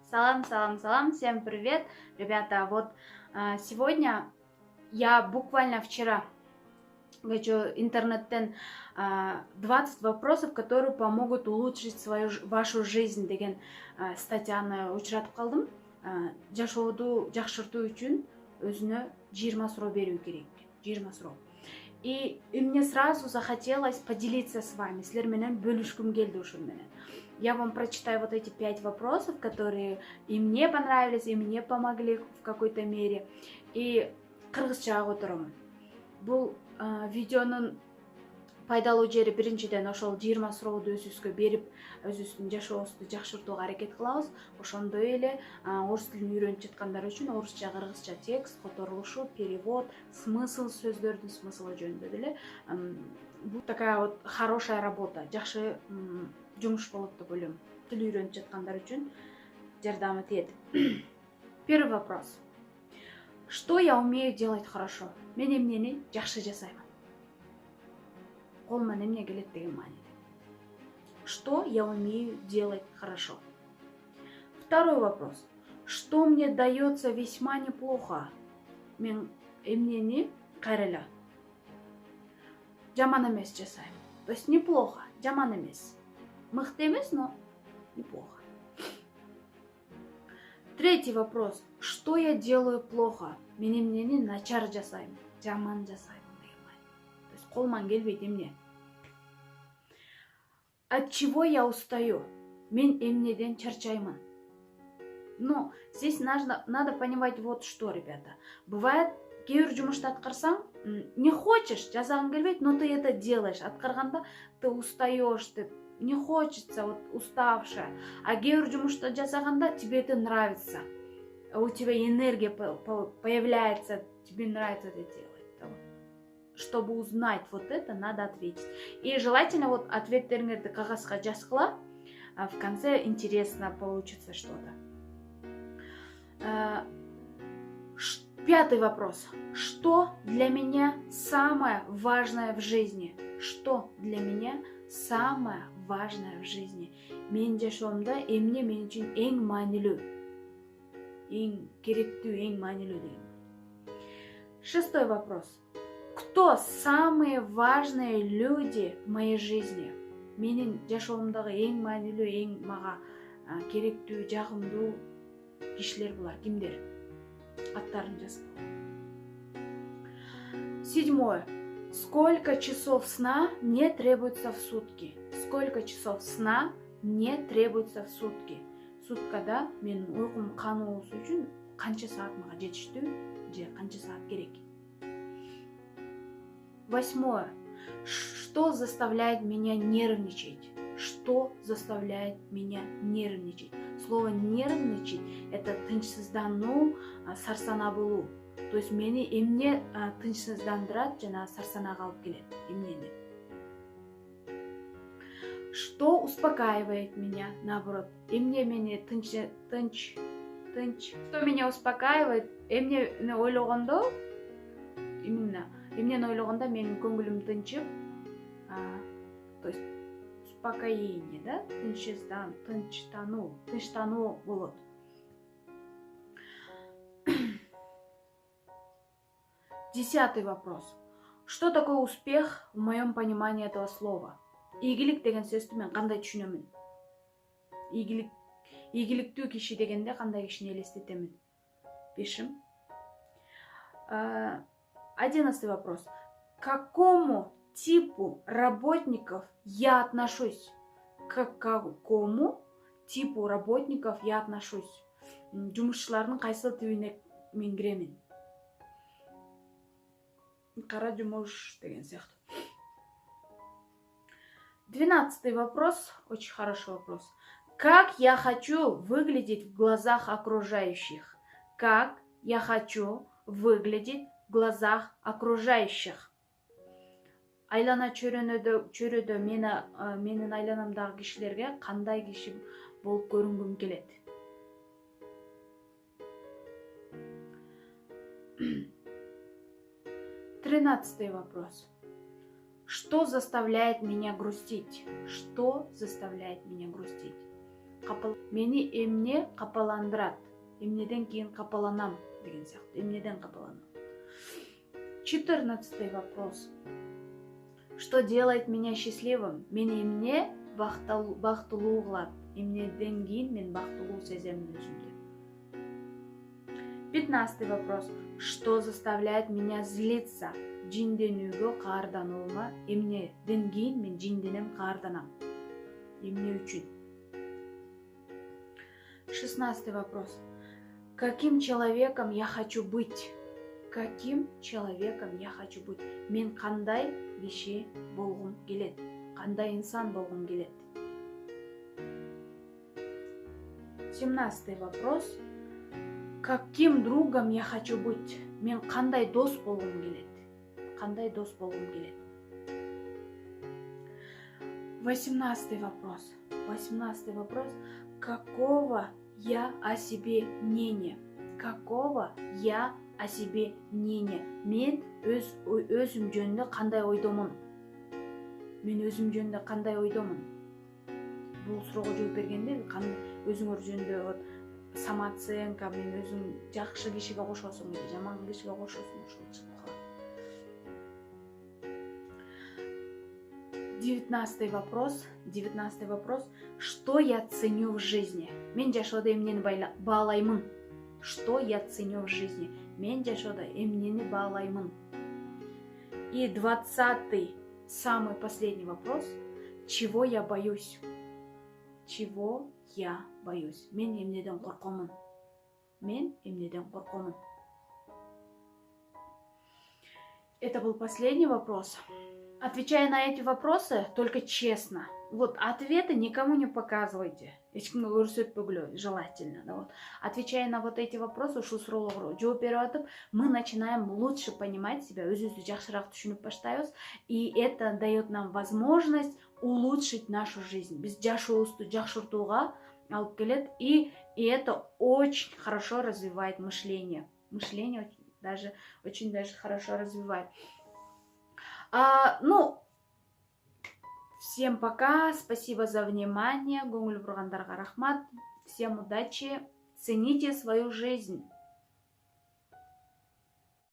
Салам, всем привет, ребята. Сегодня я буквально вчера интернеттен 20 вопросов, которые помогут улучшить вашу жизнь деген статьяны учуратып калдым. Жашооду жакшыртуу үчүн өзүнө 20 суроо берүү керек. 20 суроо. И мне сразу захотелось поделиться с вами, силер менен бөлүшкүм келди ушул менен. Я вам прочитаю вот эти 5 вопросов, которые и мне понравились, и мне помогли в какой-то мере. И кыргызчага которым. Бул видеонун пайдалуу жери биринчиден ошол 20 сурооду өзүбүзгө берип, өзүбүздүн жашообузду жакшыртууга аракет кылабыз. Ошондой эле орус тилин үйрөнүп жаткандар үчүн орусча, кыргызча текст, которулушу, перевод, смысл сөздөрдүн смыслы жөнүндө деле. Бул такая вот хорошая работа, жакшы жумуш болот деп ойлойм. Тил үйрөнүп жаткандар үчүн жардамы тиет. Первый вопрос. Что я умею делать хорошо? Мен эмнени жакшы жасаймын? Колуман эмне келет деген мааниде. Что я умею делать хорошо? Второй вопрос. Что мне дается весьма неплохо? Мен эмнени кайра эле жаман эмес жасайм. То есть неплохо, жаман эмес. Мыкты эмес, но неплохо. Третий вопрос. Что я делаю плохо? Мен эмнени начар жасайм, жаман жасайм деген мааниде. То есть колуман келбейт эмне. От чего я устаю? Мен эмнеден чарчаймын. Но здесь надо понимать вот что, ребята. Бывает, кейбир жумушты аткарсаң, не хочешь, жасагың келбейт, но ты это делаешь. Аткарганда ты устаешь, ты не хочется, вот уставшая. А кейбир жумушты жасаганда тебе это нравится. У тебя энергия появляется, тебе нравится это делать. Чтобы узнать вот это, надо ответить. И желательно вот ответтериңерди кагазга жазгыла. В конце интересно получится что-то. Пятый вопрос. Что для меня самое важное в жизни? Что для меня самое важное в жизни? Мен жашоомдо эмне мен үчүн эң маанилүү? Эң керектүү, эң маанилүү деген. Шестой вопрос. Кто самые важные люди в моей жизни? Менин жашоомдогу эң маанилүү, эң мага керектүү, жагымдуу кишилер булар кимдер? Аттарын жазып. Седьмое. Сколько часов сна мне требуется в сутки? Сколько часов сна мне требуется в сутки? Суткада менин уйкум кануусу үчүн канча саат мага жетиштүү же канча саат керек? Восьмое. Что заставляет меня нервничать? Что заставляет меня нервничать? Слово нервничать — это тынчсыздануу, сарсана болуу. То есть мени эмне тынчсыздандырат жана сарсанага алып келет? Эмнени? Что успокаивает меня, наоборот? Эмне мени тынч. Что меня успокаивает? Эмне ойлогондо, именно эмнени ойлогондо менин көңүлүм тынчып, то есть успокоение, да? Тынчтануу болот. Десятый вопрос. Что такое успех в моем понимании этого слова? Ийгилик деген сөздү мен кандай түшүнөмүн? Ийгиликтүү киши дегенде кандай кишини элестетемин? Бешим. 11 вопрос. К какому типу работников я отношусь? К какому типу работников я отношусь? Жумушчулардын кайсы тибине мен киремин? Кара жумуш деген сыяктуу. 12 вопрос. Очень хороший вопрос. Как я хочу выглядеть в глазах окружающих? Как я хочу выглядеть в глазах окружающих? Айлана чөрөдө менин айланамдагы кишилерге кандай киши болуп көрүнгүм келет? Тринадцатый вопрос. Что заставляет меня грустить? Что заставляет меня грустить? мени эмне капаландырат, эмнеден кийин капаланам деген сыяктуу, эмнеден капаланам. 14 вопрос. Что делает меня счастливым? Мени эмне бактылуу кылат, эмнеден кийин мен бактылуу сезем өзүмдү. 15 вопрос. Что заставляет меня злиться? Жинденүүгө, каарданууга, эмнеден кийин мен жинденем, каарданам. Эмне үчүн? 16 вопрос. Каким человеком я хочу быть? Каким человеком я хочу быть? Мен кандай киши болгум келет? Кандай инсан болгум келет? 17 вопрос. Каким другом я хочу быть? Мен кандай дос болгум келет? Кандай дос болгум келет? 18 вопрос. 18 вопрос. Какого я о себе мнения? Какого я о себе мнения? Мен өзүм жөнүндө кандай ойдомун? Мен өзүм жөнүндө кандай ойдомун? Бул суроого жооп бергенде өзүңөр жөнүндө самооценка, мен өзүң жакшы кишиге кошосуң же жаман кишиге кошосуң, ошол чыгып калат. 19 вопрос. 19 вопрос. Что я ценю в жизни? Мен жашоодо эмнени баалаймын? Что я ценю в жизни? Мен жашоодо эмнени баалаймын? И 20-й, самый последний вопрос. Чего я боюсь? Чего я боюсь? Мен эмнеден коркомун? Мен эмнеден коркомун? Это был последний вопрос. Отвечая на эти вопросы, только честно. Вот ответы никому не показывайте. Эчкимге көрсөтпөгүлө, желательно. Да, вот. Отвечая на вот эти вопросы, ушул суроолорго жооп берип атып, мы начинаем лучше понимать себя, өзүбүздү жакшыраак түшүнүп баштайбыз, и это дает нам возможность улучшить нашу жизнь. Биз жашообузду жакшыртууга алып келет, и это очень хорошо развивает мышление. Мышление очень даже хорошо развивает. Всем пока, спасибо за внимание, көңүл бургандарга рахмат, всем удачи, цените свою жизнь.